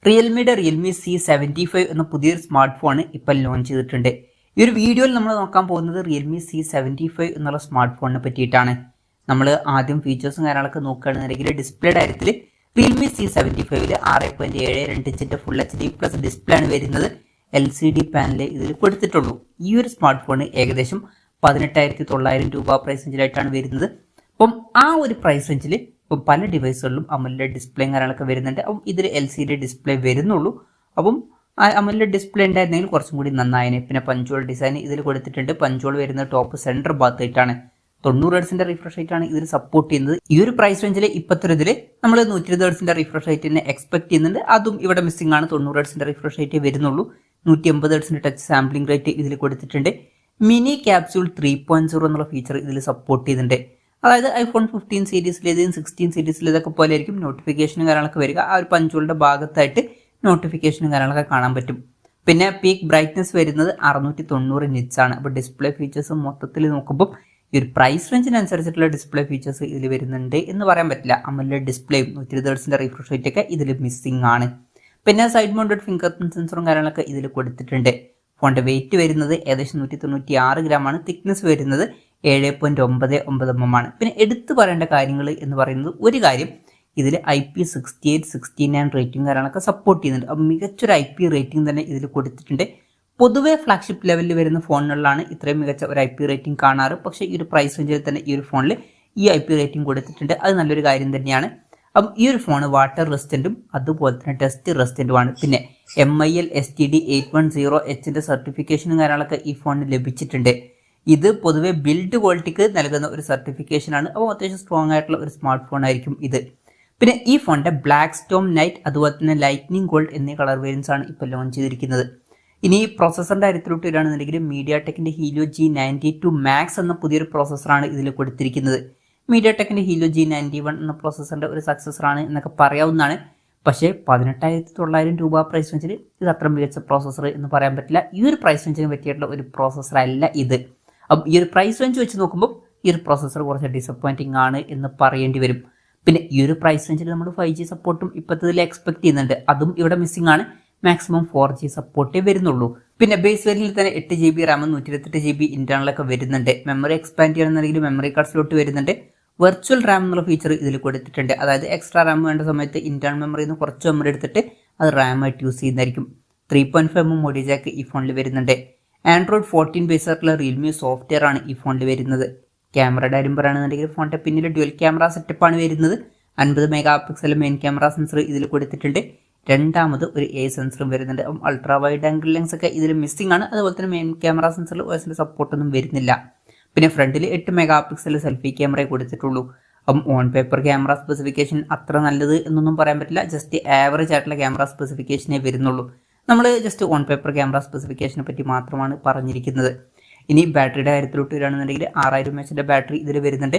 റിയൽമിയുടെ Realme C75 എന്ന പുതിയൊരു smart phone ഇപ്പോൾ ലോഞ്ച് ചെയ്തിട്ടുണ്ട്. ഈ ഒരു വീഡിയോയിൽ നമ്മൾ നോക്കാൻ പോകുന്നത് റിയൽമി C75 എന്നുള്ള സ്മാർട്ട് ഫോണിനെ പറ്റിയിട്ടാണ്. നമ്മൾ ആദ്യം ഫീച്ചേഴ്സും കാര്യങ്ങളൊക്കെ നോക്കുകയാണെന്നുണ്ടെങ്കിൽ ഡിസ്പ്ലേ കാര്യത്തിൽ റിയൽമി C75 6.72 ഇഞ്ചിന്റെ ഫുൾ HD+ ഡിസ്പ്ലേ ആണ് വരുന്നത്. LCD പാനൽ ഇതിൽ കൊടുത്തിട്ടുള്ളൂ. ഈ ഒരു സ്മാർട്ട് ഫോൺ ഏകദേശം 18,900 രൂപ പ്രൈസ് റേഞ്ചിലായിട്ടാണ് വരുന്നത്. അപ്പം ആ ഒരു പ്രൈസ് റേഞ്ചിൽ ഇപ്പം പല ഡിവൈസുകളിലും AMOLED ഡിസ്പ്ലേയും കാര്യങ്ങളൊക്കെ വരുന്നുണ്ട്. അപ്പം ഇതിൽ LCD ഡിസ്പ്ലേ വരുന്നുള്ളൂ. അപ്പം AMOLED ഡിസ്പ്ലേ ഉണ്ടായിരുന്നെങ്കിൽ കുറച്ചും കൂടി നന്നായേനെ. പിന്നെ പഞ്ചോൾ ഡിസൈൻ ഇതിൽ കൊടുത്തിട്ടുണ്ട്. പഞ്ചോൾ വരുന്നത് ടോപ്പ് സെൻറ്റർ ഭാഗത്തായിട്ടാണ്. 90 ഹെർട്സിന്റെ റിഫ്രഷ് റേറ്റ് ആണ് ഇതിൽ സപ്പോർട്ട് ചെയ്യുന്നത്. ഈ ഒരു പ്രൈസ് റേഞ്ചിൽ ഇപ്പോഴത്തെ ഇതിൽ നമ്മൾ 120 ഹെർട്സിന്റെ റിഫ്രഷ് റേറ്റിനെ എക്സ്പെക്ട് ചെയ്യുന്നുണ്ട്. അതും ഇവിടെ മിസ്സിംഗ് ആണ്. 90 ഹെർട്സിന്റെ റിഫ്രഷ് റേറ്റ് വരുന്നുള്ളൂ. 180 ഹെർട്സിന്റെ ടച്ച് സാമ്പിളിംഗ് റേറ്റ് ഇതിൽ കൊടുത്തിട്ടുണ്ട്. മിനി ക്യാപ്സ്യൂൾ 3.0 എന്നുള്ള ഫീച്ചർ ഇതിൽ സപ്പോർട്ട് ചെയ്യുന്നുണ്ട്. അതായത് iPhone 15 സീരീസിലേതും 16 സീരീസിലേതൊക്കെ പോലെ ആയിരിക്കും നോട്ടിഫിക്കേഷനും കാര്യങ്ങളൊക്കെ വരിക. ആ ഒരു പഞ്ചോളിന്റെ ഭാഗത്തായിട്ട് നോട്ടിഫിക്കേഷനും കാര്യങ്ങളൊക്കെ കാണാൻ പറ്റും. പിന്നെ പീക്ക് ബ്രൈറ്റ്നസ് വരുന്നത് 690 നിറ്റ്സ് ആണ്. അപ്പോൾ ഡിസ്പ്ലേ ഫീച്ചേഴ്സ് മൊത്തത്തിൽ നോക്കുമ്പോൾ ഈ ഒരു പ്രൈസ് റേഞ്ചിനനുസരിച്ചിട്ടുള്ള ഡിസ്പ്ലേ ഫീച്ചേഴ്സ് ഇതിൽ വരുന്നുണ്ട് എന്ന് പറയാൻ പറ്റില്ല. AMOLED ഡിസ്പ്ലേയും 120 ഹെർട്സിന്റെ റിഫ്രഷ് റേറ്റ് ഒക്കെ ഇതിൽ മിസ്സിംഗ് ആണ്. പിന്നെ സൈഡ് മൗണ്ടഡ് ഫിംഗർ പ്രിന്റ് സെൻസറും കാര്യങ്ങളൊക്കെ ഇതിൽ കൊടുത്തിട്ടുണ്ട്. ഫോണിന്റെ വെയിറ്റ് വരുന്നത് ഏകദേശം 196 ഗ്രാം ആണ്. തിക്നെസ് വരുന്നത് 7.99 mm ആണ്. പിന്നെ എടുത്തു പറയേണ്ട കാര്യങ്ങൾ എന്ന് പറയുന്നത് ഒരു കാര്യം, ഇതിൽ IP68 69 റേറ്റിംഗ് കാര്യങ്ങളൊക്കെ സപ്പോർട്ട് ചെയ്യുന്നുണ്ട്. അപ്പം മികച്ചൊരു IP റേറ്റിംഗ് തന്നെ ഇതിൽ കൊടുത്തിട്ടുണ്ട്. പൊതുവെ ഫ്ലാഗ്ഷിപ്പ് ലെവലിൽ വരുന്ന ഫോണുകളിലാണ് ഇത്രയും മികച്ച ഒരു IP റേറ്റിംഗ് കാണാറ്. പക്ഷേ ഈ ഒരു പ്രൈസ് റേഞ്ചിൽ തന്നെ ഈ ഒരു ഫോണിൽ ഈ IP റേറ്റിംഗ് കൊടുത്തിട്ടുണ്ട്. അത് നല്ലൊരു കാര്യം തന്നെയാണ്. അപ്പം ഈ ഒരു ഫോൺ വാട്ടർ റെസിസ്റ്റന്റും അതുപോലെ തന്നെ ടെസ്റ്റ് റെസിസ്റ്റന്റുമാണ്. പിന്നെ MIL STD 810Hന്റെ സർട്ടിഫിക്കേഷനും കാര്യങ്ങളൊക്കെ ഈ ഫോണിന് ലഭിച്ചിട്ടുണ്ട്. ഇത് പൊതുവെ ബിൽഡ് ക്വാളിറ്റിക്ക് നൽകുന്ന ഒരു സർട്ടിഫിക്കേഷൻ ആണ്. അപ്പോൾ അത്യാവശ്യം സ്ട്രോങ് ആയിട്ടുള്ള ഒരു സ്മാർട്ട് ഫോൺ ആയിരിക്കും ഇത്. പിന്നെ ഈ ഫോണിന്റെ ബ്ലാക്ക് സ്റ്റോം നൈറ്റ് അതുപോലെ തന്നെ ലൈറ്റ്നിങ് ഗോൾഡ് എന്നീ കളർ വേരിയൻസ് ആണ് ഇപ്പോൾ ലോഞ്ച് ചെയ്തിരിക്കുന്നത്. ഇനി പ്രോസസറിന്റെ കാര്യത്തിലോട്ട് വരികയാണെന്നുണ്ടെങ്കിൽ MediaTekന്റെ Helio G92 Max എന്ന പുതിയൊരു പ്രോസസറാണ് ഇതിൽ കൊടുത്തിരിക്കുന്നത്. MediaTekന്റെ Helio G91 എന്ന പ്രോസസറിന്റെ ഒരു സക്സസറാണ് എന്നൊക്കെ പറയാവുന്നതാണ്. പക്ഷേ 18,900 രൂപ പ്രൈസ് റേഞ്ചിൽ ഇത് അത്ര മികച്ച പ്രോസസർ എന്ന് പറയാൻ പറ്റില്ല. ഈ ഒരു പ്രൈസ് റേഞ്ചിന് പറ്റിയിട്ടുള്ള ഒരു പ്രോസസർ അല്ല ഇത്. അപ്പം ഈ ഒരു പ്രൈസ് റേഞ്ച് വെച്ച് നോക്കുമ്പോൾ ഈ ഒരു പ്രോസസർ കുറച്ച് ഡിസപ്പോയിന്റിംഗ് ആണ് എന്ന് പറയേണ്ടി വരും. പിന്നെ ഈ ഒരു പ്രൈസ് റേഞ്ചിൽ നമ്മൾ 5G സപ്പോർട്ടും ഇപ്പോഴത്തെ എക്സ്പെക്ട് ചെയ്യുന്നുണ്ട്. അതും ഇവിടെ മിസ്സിംഗ് ആണ്. മാക്സിമം 4G സപ്പോർട്ടേ വരുന്നുള്ളൂ. പിന്നെ ബേസ് വേരിയന്റിൽ തന്നെ 8GB റാം 128GB ഇന്റേണലൊക്കെ വരുന്നുണ്ട്. മെമ്മറി എക്സ്പാൻഡ് ചെയ്യണമെന്നുണ്ടെങ്കിൽ മെമ്മറി കാർഡ്സിലോട്ട് വരുന്നുണ്ട്. വെർച്വൽ റാം എന്നുള്ള ഫീച്ചർ ഇതിൽ കൊടുത്തിട്ടുണ്ട്. അതായത് എക്സ്ട്രാ റാം വേണ്ട സമയത്ത് ഇന്റേണൽ മെമ്മറിയിൽ നിന്ന് കുറച്ച് മെമ്മറി എടുത്തിട്ട് അത് റാമായിട്ട് യൂസ് ചെയ്യുന്നതായിരിക്കും. 3.5mm മോഡി ജാക്ക് ഈ ഫോണിൽ വരുന്നുണ്ട്. Android 14 ബേസ് ആയിട്ടുള്ള റിയൽമി സോഫ്റ്റ്വെയർ ആണ് ഈ ഫോണിൽ വരുന്നത്. ക്യാമറയുടെ കാര്യം പറയുകയാണെന്നുണ്ടെങ്കിൽ ഫോണിന്റെ പിന്നിൽ ഡ്യുവൽ ക്യാമറ സെറ്റപ്പാണ് വരുന്നത്. 50 MP മെയിൻ ക്യാമറ സെൻസർ ഇതിൽ കൊടുത്തിട്ടുണ്ട്. രണ്ടാമത് ഒരു A സെൻസറും വരുന്നുണ്ട്. അപ്പം അൾട്രാ വൈഡ് ആംഗിൾ ലെൻസ് ഒക്കെ ഇതിൽ മിസ്സിംഗ് ആണ്. അതുപോലെ തന്നെ മെയിൻ ക്യാമറ സെൻസറിൽ OSന്റെ സപ്പോർട്ടൊന്നും വരുന്നില്ല. പിന്നെ ഫ്രണ്ടിൽ 8 MP സെൽഫി ക്യാമറയെ കൊടുത്തിട്ടുള്ളൂ. അപ്പം ഓൺ പേപ്പർ ക്യാമറ സ്പെസിഫിക്കേഷൻ അത്ര നല്ലത് എന്നൊന്നും പറയാൻ പറ്റില്ല. ജസ്റ്റ് ആവറേജ് ആയിട്ടുള്ള ക്യാമറ സ്പെസിഫിക്കേഷനേ വരുന്നുള്ളൂ. നമ്മൾ ജസ്റ്റ് ഓൺ പേപ്പർ ക്യാമറ സ്പെസിഫിക്കേഷനെ പറ്റി മാത്രമാണ് പറഞ്ഞിരിക്കുന്നത്. ഇനി ബാറ്ററിയുടെ കാര്യത്തിലോട്ട് വരികയാണെന്നുണ്ടെങ്കിൽ 6000 mAhന്റെ ബാറ്ററി ഇതിൽ വരുന്നുണ്ട്.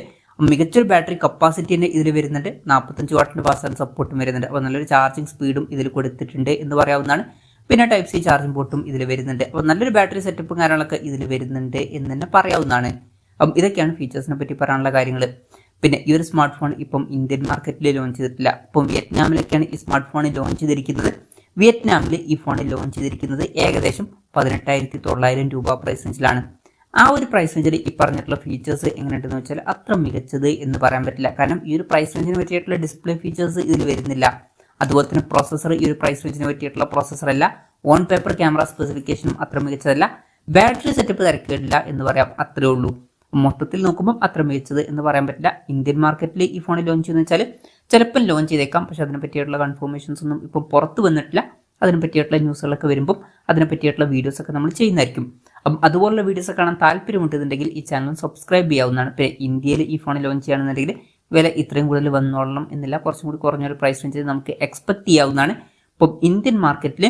മികച്ചൊരു ബാറ്ററി കപ്പാസിറ്റി തന്നെ ഇതിൽ വരുന്നുണ്ട്. 45 വാട്ടിന്റെ ഫാസ്റ്റ് സപ്പോർട്ടും വരുന്നുണ്ട്. അപ്പോൾ നല്ലൊരു ചാർജിങ് സ്പീഡും ഇതിൽ കൊടുത്തിട്ടുണ്ട് എന്ന് പറയാവുന്നതാണ്. പിന്നെ Type-C ചാർജിംഗ് പോർട്ടും ഇതിൽ വരുന്നുണ്ട്. അപ്പോൾ നല്ലൊരു ബാറ്ററി സെറ്റപ്പും കാര്യങ്ങളൊക്കെ ഇതിൽ വരുന്നുണ്ട് എന്ന് തന്നെ പറയാവുന്നതാണ്. അപ്പം ഇതൊക്കെയാണ് ഫീച്ചേഴ്സിനെ പറ്റി പറയാനുള്ള കാര്യങ്ങൾ. പിന്നെ ഈ ഒരു സ്മാർട്ട് ഫോൺ ഇപ്പം ഇന്ത്യൻ മാർക്കറ്റിൽ ലോഞ്ച് ചെയ്തിട്ടില്ല. ഇപ്പം വിയറ്റ്നാമിലൊക്കെയാണ് ഈ സ്മാർട്ട് ഫോൺ ലോഞ്ച് ചെയ്തിരിക്കുന്നത്. വിയറ്റ്നാമിൽ ഈ ഫോൺ ലോഞ്ച് ചെയ്തിരിക്കുന്നത് ഏകദേശം 18,900 രൂപ പ്രൈസ് റേഞ്ചിലാണ്. ആ ഒരു പ്രൈസ് റേഞ്ചിൽ ഈ പറഞ്ഞിട്ടുള്ള ഫീച്ചേഴ്സ് എങ്ങനെയുണ്ടെന്ന് വെച്ചാൽ അത്ര മികച്ചത് എന്ന് പറയാൻ പറ്റില്ല. കാരണം ഈ ഒരു പ്രൈസ് റേഞ്ചിന് പറ്റിയിട്ടുള്ള ഡിസ്പ്ലേ ഫീച്ചേഴ്സ് ഇതിൽ വരുന്നില്ല. അതുപോലെ തന്നെ പ്രോസസർ ഈ ഒരു പ്രൈസ് റേഞ്ചിന് പറ്റിയിട്ടുള്ള പ്രോസസർ അല്ല. ഓൺ പേപ്പർ ക്യാമറ സ്പെസിഫിക്കേഷനും അത്ര മികച്ചതല്ല. ബാറ്ററി സെറ്റപ്പ് തിരക്കില്ല എന്ന് പറയാം. അത്രേ ഉള്ളൂ. മൊത്തത്തിൽ നോക്കുമ്പോൾ അത്ര മികച്ചത് എന്ന് പറയാൻ പറ്റില്ല. ഇന്ത്യൻ മാർക്കറ്റിൽ ഈ ഫോൺ ലോഞ്ച് ചെയ്യുന്ന വെച്ചാൽ ചിലപ്പം ലോഞ്ച് ചെയ്തേക്കാം. പക്ഷെ അതിനെ പറ്റിയിട്ടുള്ള കൺഫർമേഷൻസ് ഒന്നും ഇപ്പം പുറത്ത് വന്നിട്ടില്ല. അതിനെ പറ്റിയിട്ടുള്ള ന്യൂസുകളൊക്കെ വരുമ്പം അതിനെ പറ്റിയിട്ടുള്ള വീഡിയോസൊക്കെ നമ്മൾ ചെയ്യുന്നതായിരിക്കും. അപ്പം അതുപോലുള്ള വീഡിയോസ് കാണാൻ താല്പര്യമുണ്ടെന്നുണ്ടെങ്കിൽ ഈ ചാനൽ സബ്സ്ക്രൈബ് ചെയ്യാവുന്നതാണ്. പിന്നെ ഇന്ത്യയിൽ ഈ ഫോൺ ലോഞ്ച് ചെയ്യുകയാണെന്നുണ്ടെങ്കിൽ വില ഇത്രയും കൂടുതൽ വന്നോളണം എന്നില്ല. കുറച്ചും കൂടി കുറഞ്ഞൊരു പ്രൈസ് റേഞ്ചിൽ നമുക്ക് എക്സ്പെക്ട് ചെയ്യാവുന്നതാണ്. ഇപ്പം ഇന്ത്യൻ മാർക്കറ്റിൽ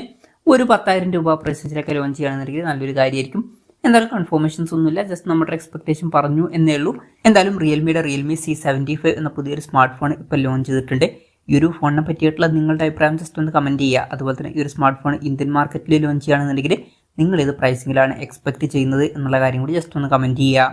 ഒരു 10,000 രൂപ പ്രൈസ് റേഞ്ചിലൊക്കെ ലോഞ്ച് ചെയ്യുകയാണെന്നുണ്ടെങ്കിൽ നല്ലൊരു കാര്യമായിരിക്കും. എന്തായാലും കൺഫർമേഷൻസ് ഒന്നുമില്ല. ജസ്റ്റ് നമ്മുടെ എക്സ്പെക്ടേഷൻ പറഞ്ഞു എന്നേ ഉള്ളൂ. എന്തായാലും റിയൽമിയുടെ റിയൽമി C75 എന്ന പുതിയൊരു സ്മാർട്ട് ഫോൺ ഇപ്പോൾ ലോഞ്ച് ചെയ്തിട്ടുണ്ട്. ഈ ഒരു ഫോണിനെ പറ്റിയിട്ടുള്ള നിങ്ങളുടെ അഭിപ്രായം ജസ്റ്റ് ഒന്ന് കമൻറ്റ് ചെയ്യുക. അതുപോലെ തന്നെ ഈ ഒരു സ്മാർട്ട് ഫോൺ ഇന്ത്യൻ മാർക്കറ്റിൽ ലോഞ്ച് ചെയ്യുകയാണെന്നുണ്ടെങ്കിൽ നിങ്ങൾ ഏത് പ്രൈസിങ്ങിലാണ് എക്സ്പെക്ട് ചെയ്യുന്നത് എന്നുള്ള കാര്യം കൂടി ജസ്റ്റ് ഒന്ന് കമൻറ്റ് ചെയ്യുക.